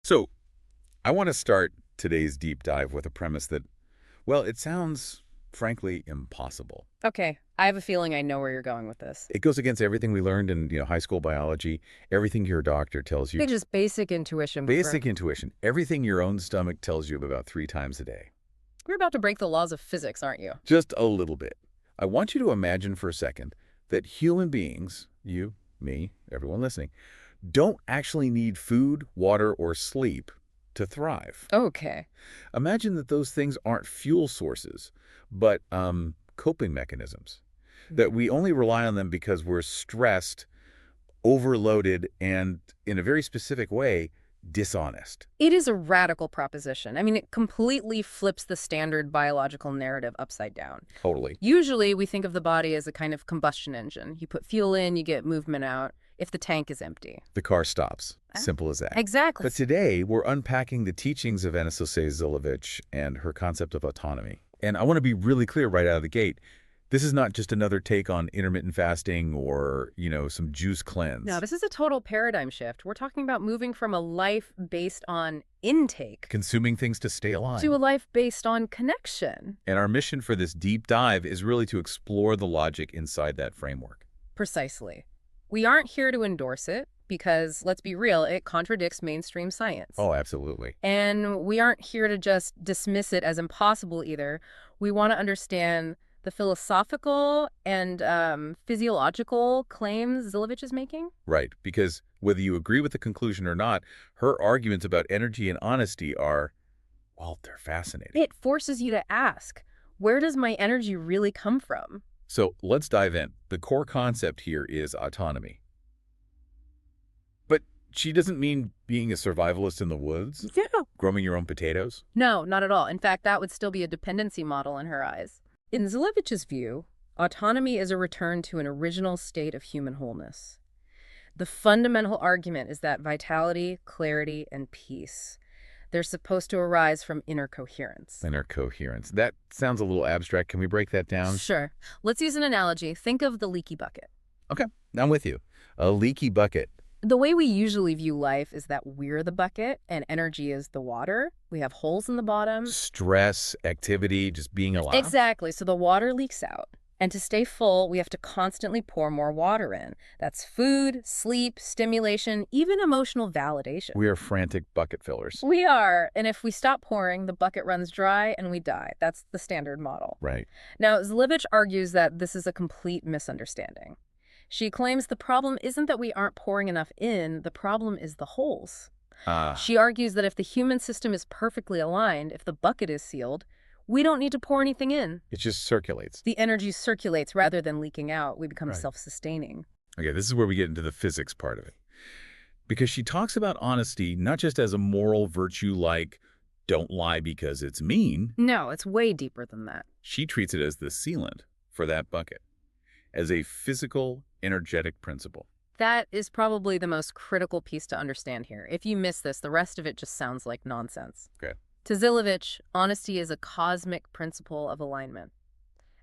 So I want to start today's deep dive with a premise that, well, it sounds, frankly, impossible. Okay, I have a feeling I know where you're going with this. It goes against everything we learned in, high school biology, everything your doctor tells you, It's just basic intuition, but basic intuition, everything your own stomach tells you about 3 times a day. you're about to break the laws of physics, aren't you? Just a little bit. I want you to imagine for a second that human beings, you, me, everyone listening, don't actually need food, water, or sleep to thrive. Okay. Imagine that those things aren't fuel sources, but coping mechanisms, that we only rely on them because we're stressed, overloaded, and in a very specific way, dishonest. It is a radical proposition. I mean, it completely flips the standard biological narrative upside down. Totally. Usually, we think of the body as a kind of combustion engine. You put fuel in, you get movement out, if the tank is empty. The car stops. Simple as that. Exactly. But today, we're unpacking the teachings of Anna Zilovich and her concept of autonomy. And I want to be really clear right out of the gate. This is not just another take on intermittent fasting or, some juice cleanse. No, this is a total paradigm shift. We're talking about moving from a life based on intake Consuming things to stay alive. to a life based on connection. And our mission for this deep dive is really to explore the logic inside that framework. Precisely. We aren't here to endorse it because, let's be real, it contradicts mainstream science. Oh, absolutely. And we aren't here to just dismiss it as impossible either. We want to understand the philosophical and physiological claims Zilovich is making. Right, because whether you agree with the conclusion or not, her arguments about energy and honesty are, well, they're fascinating. It forces you to ask, where does my energy really come from? So let's dive in. The core concept here is autonomy. But she doesn't mean being a survivalist in the woods, Yeah. growing your own potatoes. No, not at all. In fact, that would still be a dependency model in her eyes. In Zilovich's view, autonomy is a return to an original state of human wholeness. The fundamental argument is that vitality, clarity, and peace, they're supposed to arise from inner coherence. Inner coherence. That sounds a little abstract. Can we break that down? Sure. Let's use an analogy. Think of the leaky bucket. Okay, I'm with you. A leaky bucket. The way we usually view life is that we're the bucket and energy is the water. We have holes in the bottom. Stress, activity, just being alive. Exactly. So the water leaks out. And to stay full, we have to constantly pour more water in. That's food, sleep, stimulation, even emotional validation. We are frantic bucket fillers. We are. And if we stop pouring, the bucket runs dry and we die. That's the standard model. Right. Now, Zilovich argues that this is a complete misunderstanding. She claims the problem isn't that we aren't pouring enough in, the problem is the holes. She argues that if the human system is perfectly aligned, if the bucket is sealed, we don't need to pour anything in. It just circulates. The energy circulates rather than leaking out. We become Right. self-sustaining. Okay, this is where we get into the physics part of it. Because she talks about honesty not just as a moral virtue like don't lie because it's mean. No, it's way deeper than that. She treats it as the sealant for that bucket, as a physical, energetic principle. That is probably the most critical piece to understand here. If you miss this, the rest of it just sounds like nonsense. Okay. To Zilovich, honesty is a cosmic principle of alignment.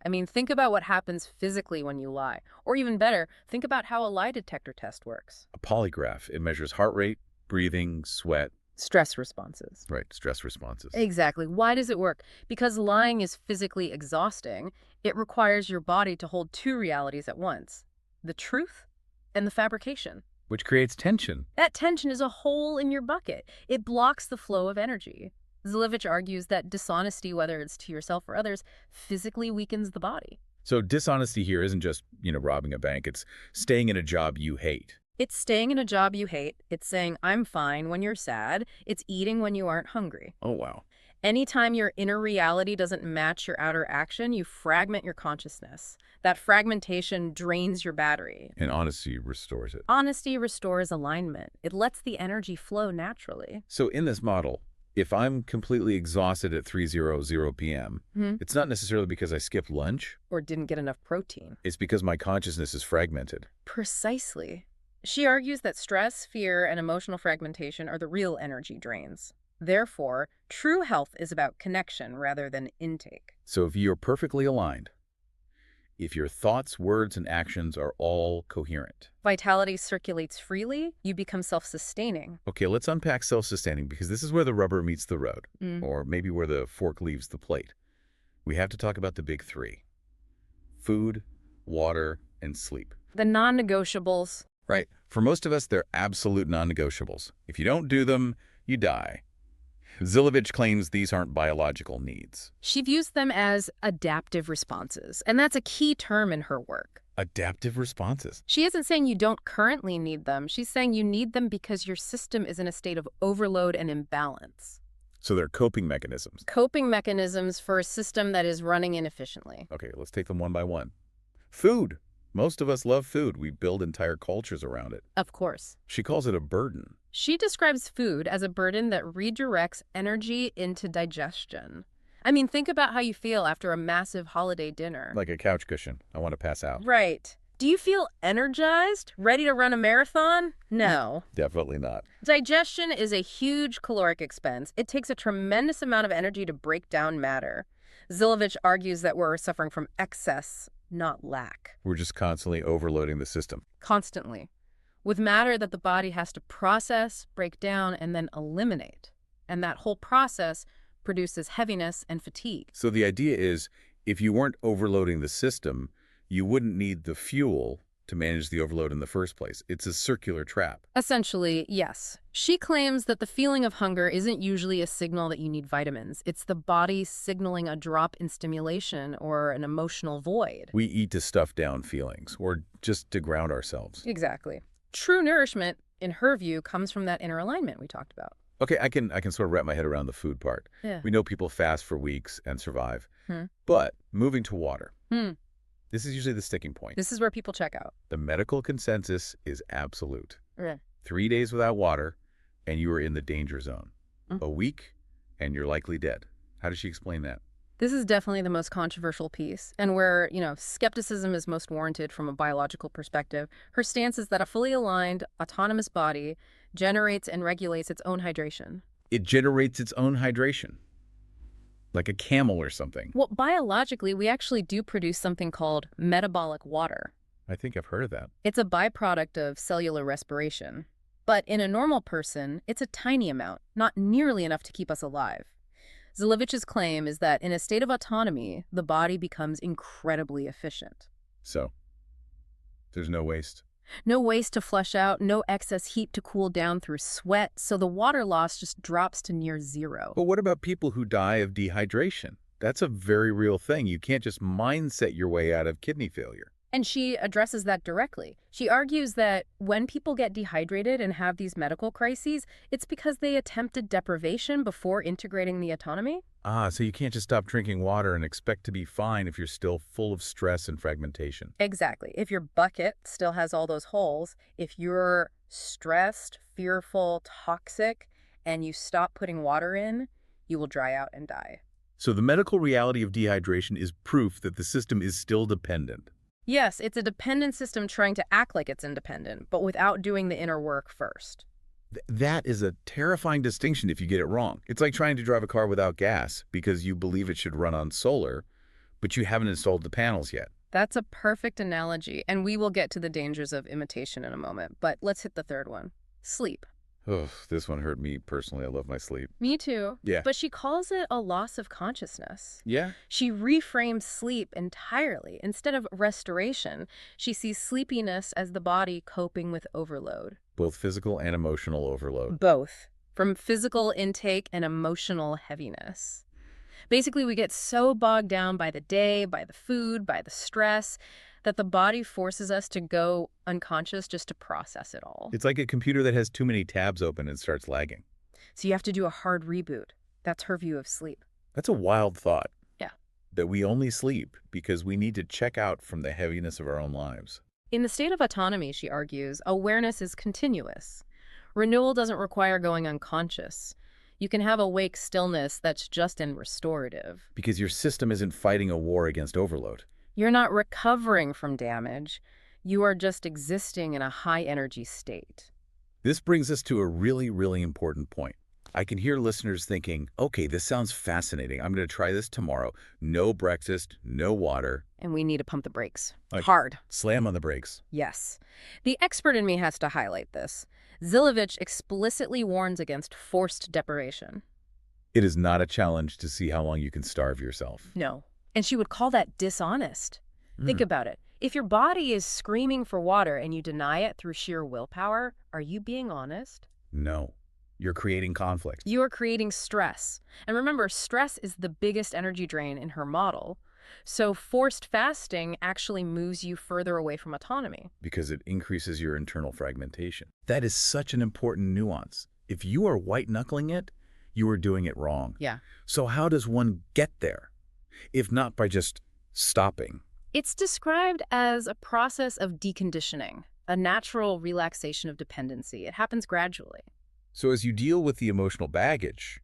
I mean, think about what happens physically when you lie. Or even better, think about how a lie detector test works. A polygraph, it measures heart rate, breathing, sweat. Stress responses. Right, stress responses. Exactly. Why does it work? Because lying is physically exhausting. It requires your body to hold two realities at once. The truth and the fabrication. Which creates tension. That tension is a hole in your bucket. It blocks the flow of energy. Zilovich argues that dishonesty, whether it's to yourself or others, physically weakens the body. So dishonesty here isn't just, robbing a bank. It's staying in a job you hate. It's staying in a job you hate. It's saying, I'm fine when you're sad. It's eating when you aren't hungry. Oh, wow. Anytime your inner reality doesn't match your outer action, you fragment your consciousness. That fragmentation drains your battery. And honesty restores it. Honesty restores alignment. It lets the energy flow naturally. So in this model, if I'm completely exhausted at 3:00 p.m., it's not necessarily because I skipped lunch. Or didn't get enough protein. It's because my consciousness is fragmented. Precisely. She argues that stress, fear, and emotional fragmentation are the real energy drains. Therefore, true health is about connection rather than intake. So if you're perfectly aligned, if your thoughts, words, and actions are all coherent. Vitality circulates freely, you become self-sustaining. Okay, let's unpack self-sustaining because this is where the rubber meets the road, or maybe where the fork leaves the plate. We have to talk about the big three: food, water, and sleep. The non-negotiables. Right. For most of us, they're absolute non-negotiables. If you don't do them, you die. Zilovich claims these aren't biological needs. She views them as adaptive responses, and that's a key term in her work. Adaptive responses. She isn't saying you don't currently need them. She's saying you need them because your system is in a state of overload and imbalance. So they're coping mechanisms. Coping mechanisms for a system that is running inefficiently. Okay, let's take them one by one. Food. Most of us love food. We build entire cultures around it. Of course. She calls it a burden. She describes food as a burden that redirects energy into digestion. I mean, think about how you feel after a massive holiday dinner. Like a couch cushion. I want to pass out. Right. Do you feel energized? Ready to run a marathon? No. Definitely not. Digestion is a huge caloric expense. It takes a tremendous amount of energy to break down matter. Zilovich argues that we're suffering from excess, not lack. We're just constantly overloading the system. Constantly. With matter that the body has to process, break down, and then eliminate. And that whole process produces heaviness and fatigue. So the idea is, if you weren't overloading the system, you wouldn't need the fuel to manage the overload in the first place. It's a circular trap. Essentially, yes. She claims that the feeling of hunger isn't usually a signal that you need vitamins. It's the body signaling a drop in stimulation or an emotional void. We eat to stuff down feelings or just to ground ourselves. Exactly. True nourishment, in her view, comes from that inner alignment we talked about. Okay, I can sort of wrap my head around the food part. Yeah. We know people fast for weeks and survive. But moving to water. This is usually the sticking point. This is where people check out. The medical consensus is absolute. Yeah. 3 days without water, and you are in the danger zone. A week, and you're likely dead. How does she explain that? This is definitely the most controversial piece, and where, skepticism is most warranted from a biological perspective. Her stance is that a fully aligned, autonomous body generates and regulates its own hydration. It generates its own hydration. Like a camel or something. Well, biologically, we actually do produce something called metabolic water. I think I've heard of that. It's a byproduct of cellular respiration. But in a normal person, it's a tiny amount, not nearly enough to keep us alive. Zilovich's claim is that in a state of autonomy, the body becomes incredibly efficient. So, there's no waste. No waste to flush out, no excess heat to cool down through sweat, so the water loss just drops to near zero. But what about people who die of dehydration? That's a very real thing. You can't just mindset your way out of kidney failure. And she addresses that directly. She argues that when people get dehydrated and have these medical crises, it's because they attempted deprivation before integrating the autonomy. So you can't just stop drinking water and expect to be fine if you're still full of stress and fragmentation. Exactly. If your bucket still has all those holes, if you're stressed, fearful, toxic, and you stop putting water in, you will dry out and die. So the medical reality of dehydration is proof that the system is still dependent. Yes, it's a dependent system trying to act like it's independent, but without doing the inner work first. That is a terrifying distinction if you get it wrong. It's like trying to drive a car without gas because you believe it should run on solar, but you haven't installed the panels yet. That's a perfect analogy, and we will get to the dangers of imitation in a moment, but let's hit the third one. Sleep. Oh, this one hurt me personally. I love my sleep. Me too. Yeah. But she calls it a loss of consciousness. Yeah? She reframes sleep entirely. Instead of restoration, she sees sleepiness as the body coping with overload. Both physical and emotional overload. Both. From physical intake and emotional heaviness. Basically, we get so bogged down by the day, by the food, by the stress, that the body forces us to go unconscious just to process it all. It's like a computer that has too many tabs open and starts lagging. So you have to do a hard reboot. That's her view of sleep. That's a wild thought. Yeah. That we only sleep because we need to check out from the heaviness of our own lives. In the state of autonomy, she argues, awareness is continuous. Renewal doesn't require going unconscious. You can have awake stillness that's just and restorative. Because your system isn't fighting a war against overload. You're not recovering from damage. You are just existing in a high-energy state. This brings us to a really, really important point. I can hear listeners thinking, okay, this sounds fascinating. I'm going to try this tomorrow. No breakfast, no water. And we need to pump the brakes. Like, Hard. slam on the brakes. Yes. The expert in me has to highlight this. Zilovich explicitly warns against forced deprivation. It is not a challenge to see how long you can starve yourself. No. And she would call that dishonest. Think Mm. about it. If your body is screaming for water and you deny it through sheer willpower, are you being honest? No. You're creating conflict. You are creating stress. And remember, stress is the biggest energy drain in her model. So forced fasting actually moves you further away from autonomy. Because it increases your internal fragmentation. That is such an important nuance. If you are white-knuckling it, you are doing it wrong. Yeah. So how does one get there, if not by just stopping? It's described as a process of deconditioning, a natural relaxation of dependency. It happens gradually. So as you deal with the emotional baggage,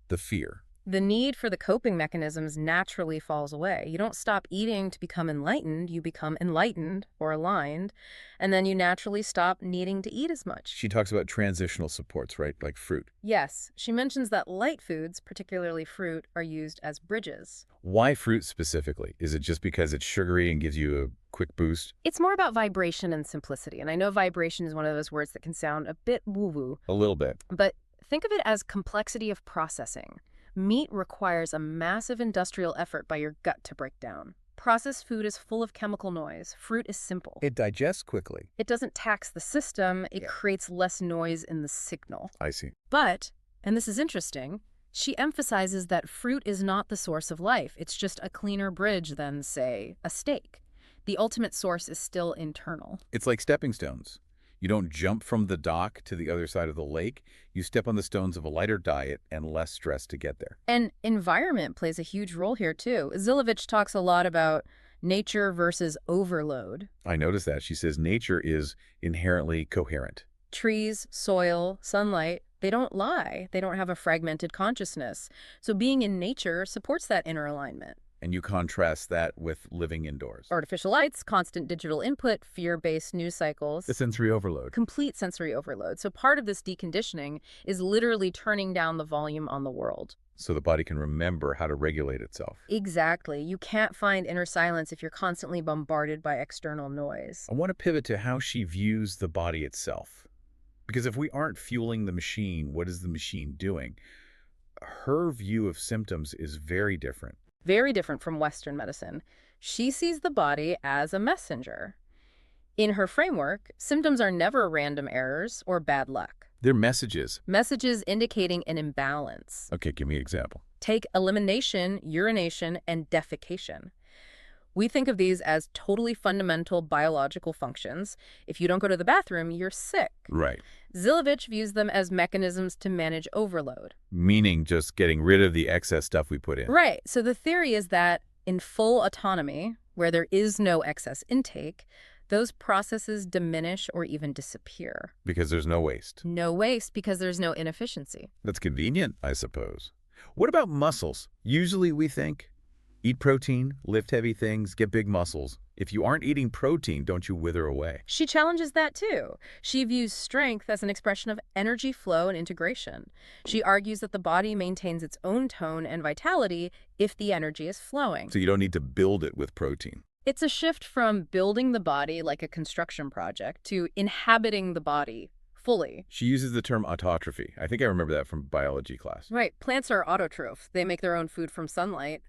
the fear, The need for the coping mechanisms naturally falls away. You don't stop eating to become enlightened. You become enlightened or aligned, and then you naturally stop needing to eat as much. she talks about transitional supports, right? Like fruit. Yes, she mentions that light foods, particularly fruit, are used as bridges. Why fruit specifically? Is it just because it's sugary and gives you a quick boost? It's more about vibration and simplicity, and I know vibration is one of those words that can sound a bit woo-woo, A little bit. but think of it as complexity of processing. Meat requires a massive industrial effort by your gut to break down. Processed food is full of chemical noise. Fruit is simple. It digests quickly. It doesn't tax the system. It Yeah. creates less noise in the signal. I see. But, and this is interesting, she emphasizes that fruit is not the source of life. It's just a cleaner bridge than, say, a steak. The ultimate source is still internal. It's like stepping stones. You don't jump from the dock to the other side of the lake. You step on the stones of a lighter diet and less stress to get there. And environment plays a huge role here, too. Zilovich talks a lot about nature versus overload. I noticed that. She says nature is inherently coherent. Trees, soil, sunlight, they don't lie. They don't have a fragmented consciousness. So being in nature supports that inner alignment. And you contrast that with living indoors. Artificial lights, constant digital input, fear-based news cycles. The sensory overload. Complete sensory overload. So part of this deconditioning is literally turning down the volume on the world. So the body can remember how to regulate itself. Exactly. You can't find inner silence if you're constantly bombarded by external noise. I want to pivot to how she views the body itself. Because if we aren't fueling the machine, what is the machine doing? Her view of symptoms is very different. Very different from Western medicine. She sees the body as a messenger. In her framework, symptoms are never random errors or bad luck. They're messages. Messages indicating an imbalance. Okay, give me an example. Take elimination, urination, and defecation. We think of these as totally fundamental biological functions. If you don't go to the bathroom, you're sick. Right. Zilovich views them as mechanisms to manage overload. Meaning just getting rid of the excess stuff we put in. Right. So the theory is that in full autonomy, where there is no excess intake, those processes diminish or even disappear. Because there's no waste. No waste because there's no inefficiency. That's convenient, I suppose. What about muscles? Usually we think, eat protein, lift heavy things, get big muscles. If you aren't eating protein, don't you wither away? She challenges that too. She views strength as an expression of energy flow and integration. She argues that the body maintains its own tone and vitality if the energy is flowing. So you don't need to build it with protein. It's a shift from building the body like a construction project to inhabiting the body fully. She uses the term autotrophy. I think I remember that from biology class. Right. Plants are autotroph. They make their own food from sunlight.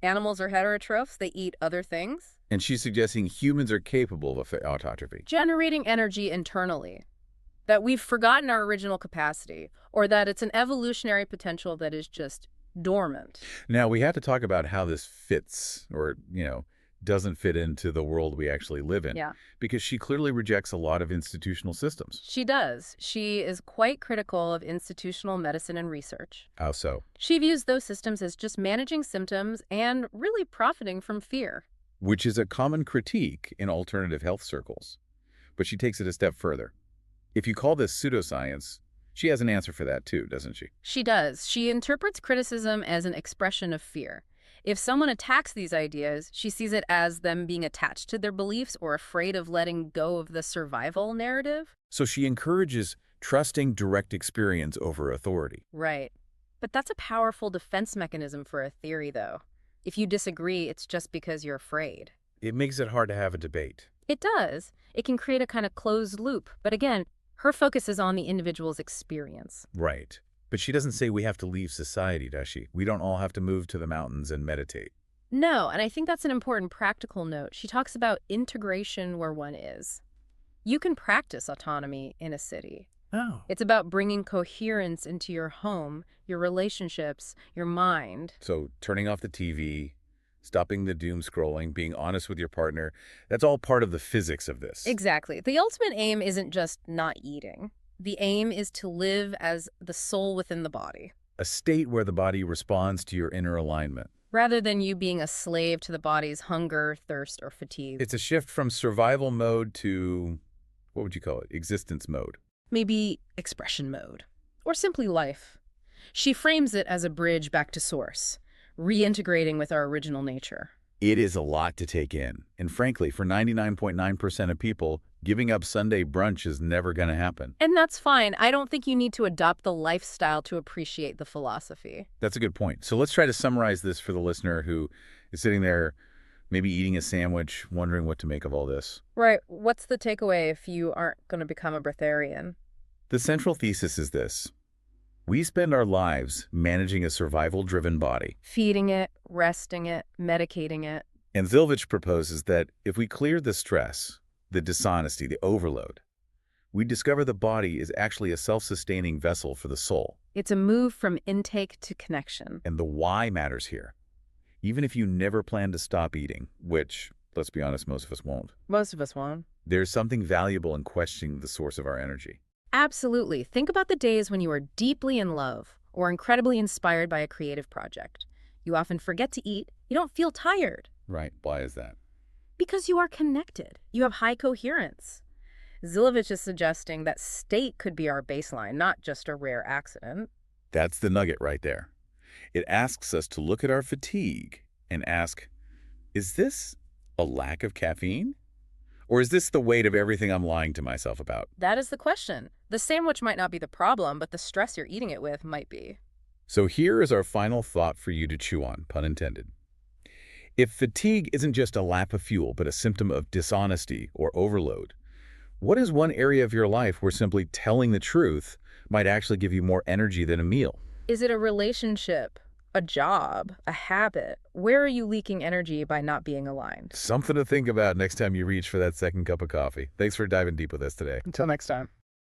Animals are heterotrophs. They eat other things. And she's suggesting humans are capable of autotrophy. Generating energy internally. That we've forgotten our original capacity, or that it's an evolutionary potential that is just dormant. Now, we have to talk about how this fits or, doesn't fit into the world we actually live in. Yeah. Because she clearly rejects a lot of institutional systems. She does. She is quite critical of institutional medicine and research. How so? She views those systems as just managing symptoms and really profiting from fear. Which is a common critique in alternative health circles. But she takes it a step further. If you call this pseudoscience, she has an answer for that too, doesn't she? She does. She interprets criticism as an expression of fear. If someone attacks these ideas, she sees it as them being attached to their beliefs or afraid of letting go of the survival narrative. So she encourages trusting direct experience over authority. Right. But that's a powerful defense mechanism for a theory, though. If you disagree, it's just because you're afraid. It makes it hard to have a debate. It does. It can create a kind of closed loop. But again, her focus is on the individual's experience. Right. But she doesn't say we have to leave society, does she? We don't all have to move to the mountains and meditate. No, and I think that's an important practical note. She talks about integration where one is. You can practice autonomy in a city. Oh. It's about bringing coherence into your home, your relationships, your mind. So turning off the TV, stopping the doom scrolling, being honest with your partner, that's all part of the physics of this. Exactly. The ultimate aim isn't just not eating. The aim is to live as the soul within the body, A state where the body responds to your inner alignment. rather than you being a slave to the body's hunger, thirst, or fatigue. It's a shift from survival mode to, what would you call it, existence mode. Maybe expression mode, or simply life. She frames it as a bridge back to source, reintegrating with our original nature. It is a lot to take in. And frankly, for 99.9% of people, giving up Sunday brunch is never going to happen. And that's fine. I don't think you need to adopt the lifestyle to appreciate the philosophy. That's a good point. So let's try to summarize this for the listener who is sitting there, maybe eating a sandwich, wondering what to make of all this. Right. What's the takeaway if you aren't going to become a breatharian? The central thesis is this. We spend our lives managing a survival-driven body. Feeding it, resting it, medicating it. And Zilvich proposes that if we clear the stress, the dishonesty, the overload, we discover the body is actually a self-sustaining vessel for the soul. It's a move from intake to connection. And the why matters here. Even if you never plan to stop eating, which, let's be honest, most of us won't, Most of us won't. there's something valuable in questioning the source of our energy. Absolutely. Think about the days when you are deeply in love or incredibly inspired by a creative project. You often forget to eat. You don't feel tired Right. Why is that? because you are connected. You have high coherence. Zilovich is suggesting that state could be our baseline, not just a rare accident. That's the nugget right there. It asks us to look at our fatigue and ask, is this a lack of caffeine? Or is this the weight of everything I'm lying to myself about? That is the question. The sandwich might not be the problem, but the stress you're eating it with might be. So here is our final thought for you to chew on, pun intended. If fatigue isn't just a lap of fuel, but a symptom of dishonesty or overload, what is one area of your life where simply telling the truth might actually give you more energy than a meal? Is it a relationship, a job, a habit? Where are you leaking energy by not being aligned? Something to think about next time you reach for that second cup of coffee. Thanks for diving deep with us today. Until next time.